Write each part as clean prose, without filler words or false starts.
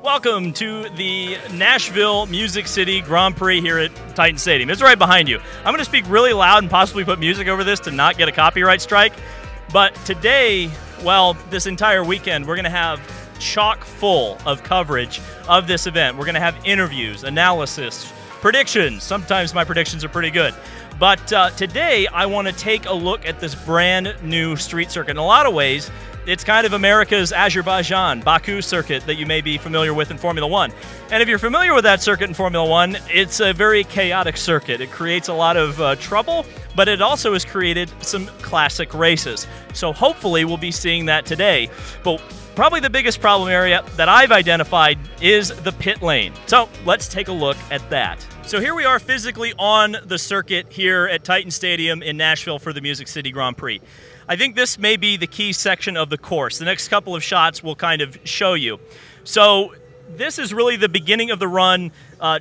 Welcome to the Nashville Music City Grand Prix here at Titan Stadium. It's right behind you. I'm going to speak really loud and possibly put music over this to not get a copyright strike. But today, well, this entire weekend, we're going to have chock full of coverage of this event. We're going to have interviews, analysis, predictions. Sometimes my predictions are pretty good. But today, I want to take a look at this brand new street circuit. In a lot of ways, it's kind of America's Azerbaijan, Baku circuit that you may be familiar with in Formula One. And if you're familiar with that circuit in Formula One, it's a very chaotic circuit. It creates a lot of trouble, but it also has created some classic races. So hopefully we'll be seeing that today. But probably the biggest problem area that I've identified is the pit lane. So let's take a look at that. So here we are physically on the circuit here at Titan Stadium in Nashville for the Music City Grand Prix. I think this may be the key section of the course. The next couple of shots will kind of show you. So this is really the beginning of the run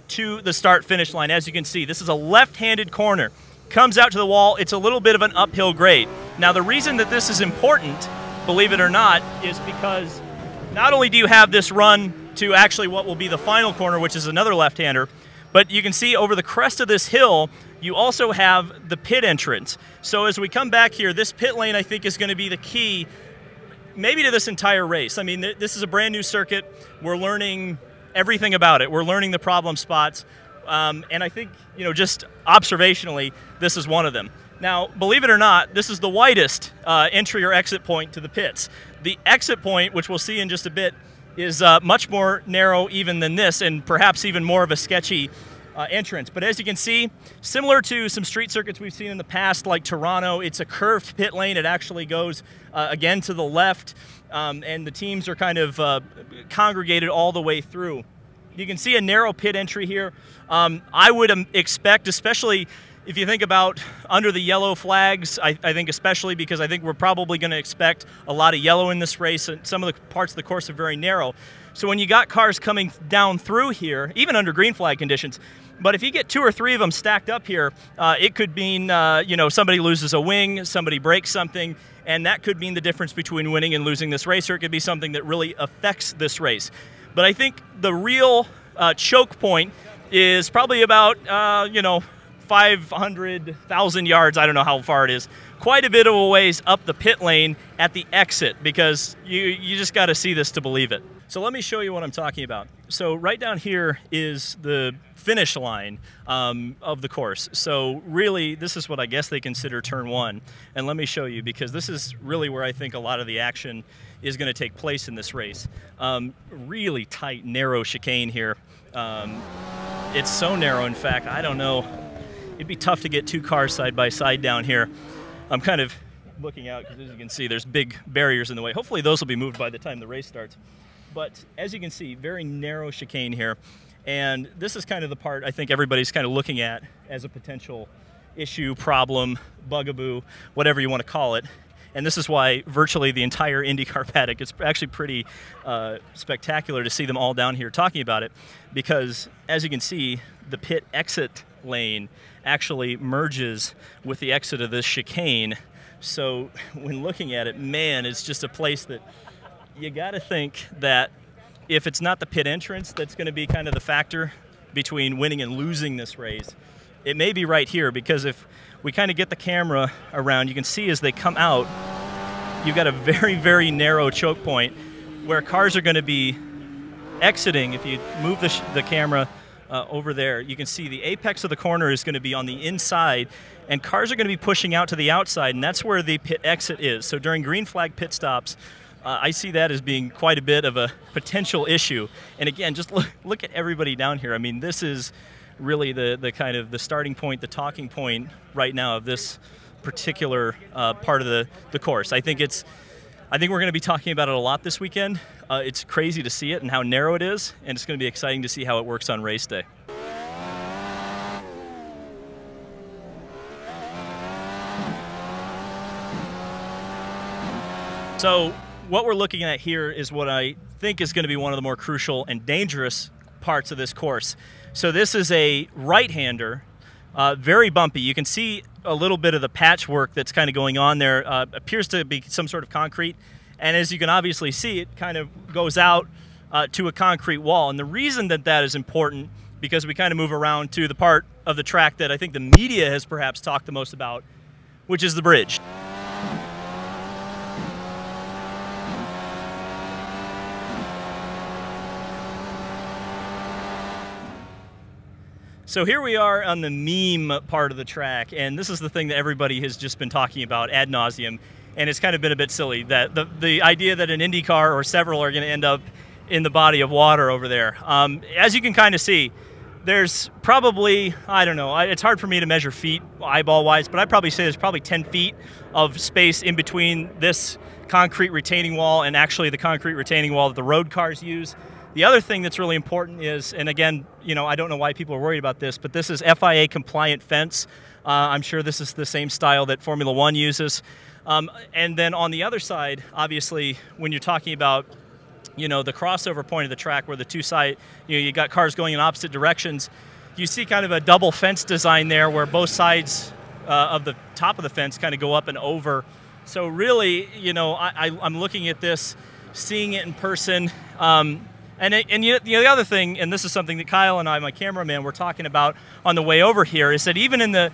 to the start-finish line. As you can see, this is a left-handed corner. Comes out to the wall. It's a little bit of an uphill grade. Now, the reason that this is important, believe it or not, is because not only do you have this run to actually what will be the final corner, which is another left-hander, but you can see over the crest of this hill, you also have the pit entrance. So as we come back here, this pit lane, I think, is going to be the key maybe to this entire race. I mean, this is a brand new circuit. We're learning everything about it. We're learning the problem spots. And I think, you know, just observationally, this is one of them. Now, believe it or not, this is the widest entry or exit point to the pits. The exit point, which we'll see in just a bit, is much more narrow even than this, and perhaps even more of a sketchy entrance. But as you can see, similar to some street circuits we've seen in the past, like Toronto, it's a curved pit lane. It actually goes again to the left, and the teams are kind of congregated all the way through. You can see a narrow pit entry here. I would expect, especially if you think about under the yellow flags, I think especially because I think we're probably going to expect a lot of yellow in this race, and some of the parts of the course are very narrow. So when you got cars coming down through here, even under green flag conditions, but if you get 2 or 3 of them stacked up here, it could mean you know, somebody loses a wing, somebody breaks something, and that could mean the difference between winning and losing this race, or it could be something that really affects this race. But I think the real choke point is probably about, you know, 500,000 yards, I don't know how far it is, quite a bit of a ways up the pit lane at the exit, because you just got to see this to believe it. So let me show you what I'm talking about. So right down here is the finish line of the course. So really, this is what I guess they consider turn 1. And let me show you, because this is really where I think a lot of the action is going to take place in this race. Really tight, narrow chicane here. It's so narrow, in fact, I don't know. It'd be tough to get 2 cars side by side down here. I'm kind of looking out because, as you can see, there's big barriers in the way. Hopefully those will be moved by the time the race starts. But as you can see, very narrow chicane here. And this is kind of the part I think everybody's kind of looking at as a potential issue, problem, bugaboo, whatever you want to call it. And this is why virtually the entire IndyCar paddock, it's actually pretty spectacular to see them all down here talking about it, because as you can see, the pit exit lane actually merges with the exit of this chicane. So when looking at it, man, it's just a place that you got to think that if it's not the pit entrance that's going to be kind of the factor between winning and losing this race, it may be right here, because if we kind of get the camera around, you can see as they come out, you've got a very, very narrow choke point where cars are going to be exiting. If you move the camera over there, you can see the apex of the corner is going to be on the inside, and cars are going to be pushing out to the outside, and that's where the pit exit is. So during green flag pit stops, I see that as being quite a bit of a potential issue. And again, just look at everybody down here. I mean, this is really the kind of the starting point, the talking point right now of this particular part of the course. I think we're going to be talking about it a lot this weekend. It's crazy to see it and how narrow it is, and it's going to be exciting to see how it works on race day. So what we're looking at here is what I think is going to be one of the more crucial and dangerous parts of this course. So this is a right-hander, very bumpy. You can see a little bit of the patchwork that's kind of going on there. Appears to be some sort of concrete, and as you can obviously see, it kind of goes out to a concrete wall. And the reason that that is important, because we kind of move around to the part of the track that I think the media has perhaps talked the most about, which is the bridge. So here we are on the meme part of the track, and this is the thing that everybody has just been talking about ad nauseum, and it's kind of been a bit silly, that the idea that an IndyCar or several are going to end up in the body of water over there. As you can kind of see, there's probably, I don't know, it's hard for me to measure feet eyeball-wise, but I'd probably say there's probably 10 feet of space in between this concrete retaining wall and actually the concrete retaining wall that the road cars use. The other thing that's really important is, and again, you know, I don't know why people are worried about this, but this is FIA compliant fence. I'm sure this is the same style that Formula One uses. And then on the other side, obviously, when you're talking about, you know, the crossover point of the track where the two side, you know, you got cars going in opposite directions, you see kind of a double fence design there where both sides of the top of the fence kind of go up and over. So really, you know, I'm looking at this, seeing it in person. And the other thing, and this is something that Kyle and I, my cameraman, were talking about on the way over here, is that even in the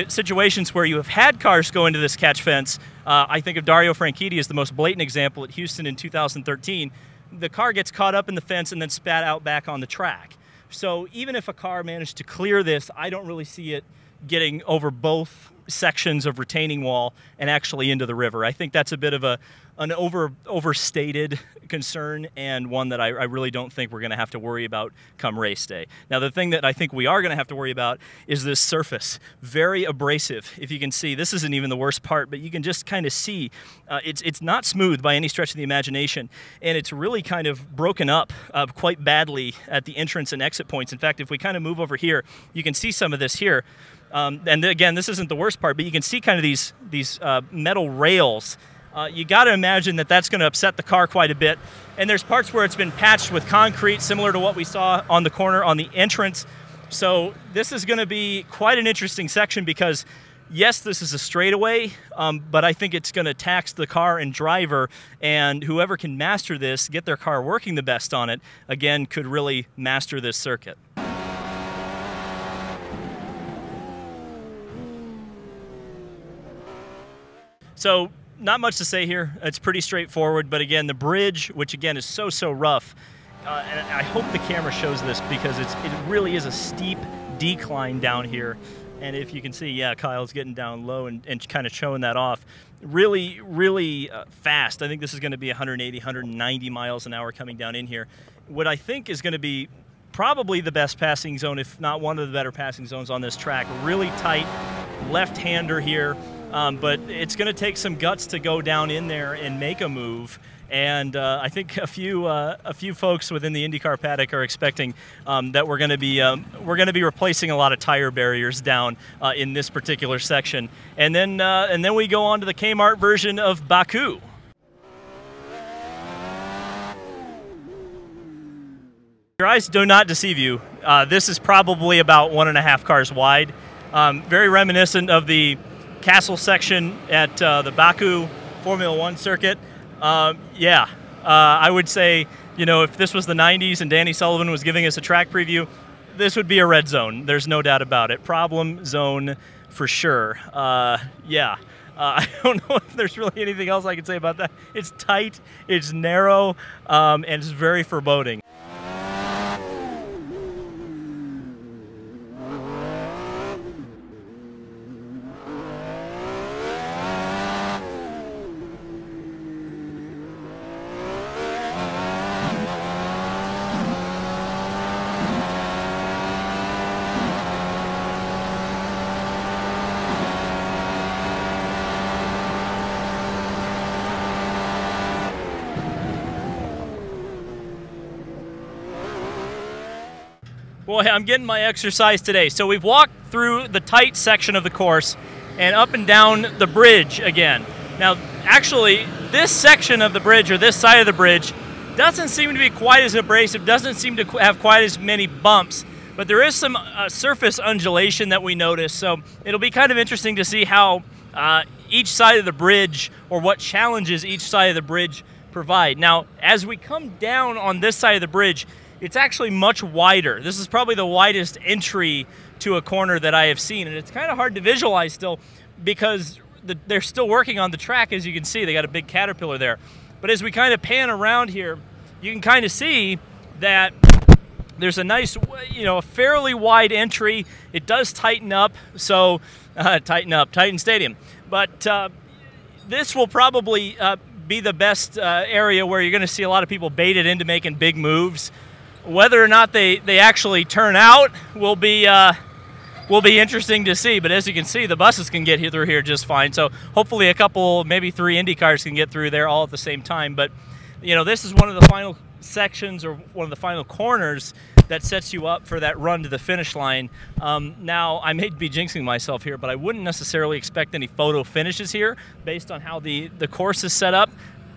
situations where you have had cars go into this catch fence, I think of Dario Franchitti as the most blatant example at Houston in 2013. The car gets caught up in the fence and then spat out back on the track. So even if a car managed to clear this, I don't really see it getting over both sections of retaining wall and actually into the river. I think that's a bit of an overstated concern, and one that I really don't think we're going to have to worry about come race day. Now, the thing that I think we are going to have to worry about is this surface. Very abrasive. If you can see, this isn't even the worst part, but you can just kind of see it's not smooth by any stretch of the imagination, and it's really kind of broken up quite badly at the entrance and exit points. In fact, if we kind of move over here, you can see some of this here. And again, this isn't the worst part, but you can see kind of these metal rails. You got to imagine that that's going to upset the car quite a bit. And there's parts where it's been patched with concrete, similar to what we saw on the corner on the entrance. So this is going to be quite an interesting section because, yes, this is a straightaway, but I think it's going to tax the car and driver, and whoever can master this, get their car working the best on it, again, could really master this circuit. So not much to say here. It's pretty straightforward, but again, the bridge, which again is so rough, and I hope the camera shows this because it really is a steep decline down here. And if you can see, yeah, Kyle's getting down low and kind of showing that off. Really fast. I think this is going to be 180, 190 miles an hour coming down in here. What I think is going to be probably the best passing zone, if not one of the better passing zones on this track. Really tight left-hander here. But it's going to take some guts to go down in there and make a move. And I think a few folks within the IndyCar paddock are expecting that we're going to be replacing a lot of tire barriers down in this particular section. And then we go on to the Kmart version of Baku. Your eyes do not deceive you. This is probably about 1.5 cars wide. Very reminiscent of the castle section at the Baku Formula One circuit. I would say, you know, if this was the 90s and Danny Sullivan was giving us a track preview, this would be a red zone. There's no doubt about it. Problem zone for sure. I don't know if there's really anything else I can say about that. It's tight, it's narrow, and it's very foreboding. Boy, I'm getting my exercise today. So we've walked through the tight section of the course and up and down the bridge again. Now, actually, this section of the bridge, or this side of the bridge, doesn't seem to be quite as abrasive, doesn't seem to have quite as many bumps, but there is some surface undulation that we notice. So it'll be kind of interesting to see how each side of the bridge, or what challenges each side of the bridge provide. Now, as we come down on this side of the bridge, it's actually much wider. This is probably the widest entry to a corner that I have seen, and it's kind of hard to visualize still because they're still working on the track. As you can see, they got a big Caterpillar there. But as we kind of pan around here, you can kind of see that there's a nice, a fairly wide entry. It does tighten up, so Titan Stadium. But this will probably be the best area where you're going to see a lot of people baited into making big moves. Whether or not they actually turn out will be interesting to see. But as you can see, the buses can get through here just fine. So hopefully a couple, maybe 3 IndyCars can get through there all at the same time. But this is one of the final sections, or one of the final corners, that sets you up for that run to the finish line. Now, I may be jinxing myself here, but I wouldn't necessarily expect any photo finishes here based on how the course is set up.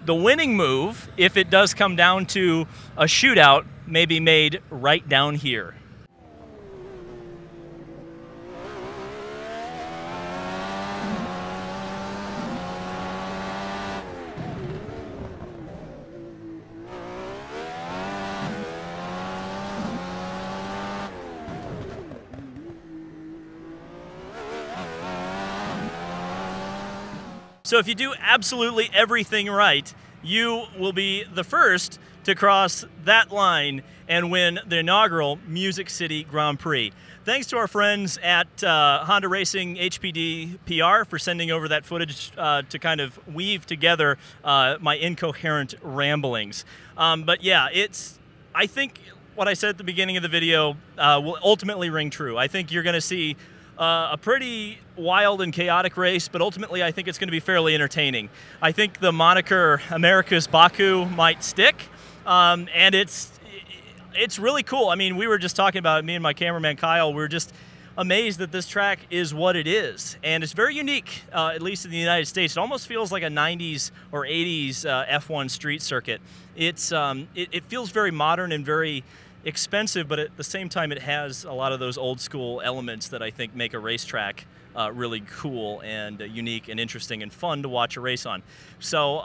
The winning move, if it does come down to a shootout, may be made right down here. So if you do absolutely everything right, you will be the first to cross that line and win the inaugural Music City Grand Prix. Thanks to our friends at Honda Racing HPD PR for sending over that footage to kind of weave together my incoherent ramblings. But yeah, I think what I said at the beginning of the video will ultimately ring true. I think you're going to see a pretty wild and chaotic race, but ultimately I think it's going to be fairly entertaining. I think the moniker America's Baku might stick, and it's really cool. I mean, we were just talking about it, me and my cameraman Kyle, we were just amazed that this track is what it is, and it's very unique, at least in the United States. It almost feels like a 90s or 80s F1 street circuit. It feels very modern and very expensive, but at the same time it has a lot of those old school elements that I think make a racetrack really cool and unique and interesting and fun to watch a race on. So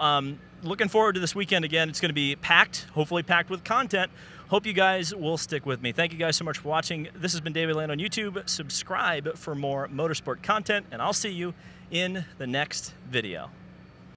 looking forward to this weekend again. It's going to be packed, hopefully packed with content. Hope you guys will stick with me. Thank you guys so much for watching. This has been David Land on YouTube. Subscribe for more motorsport content, and I'll see you in the next video.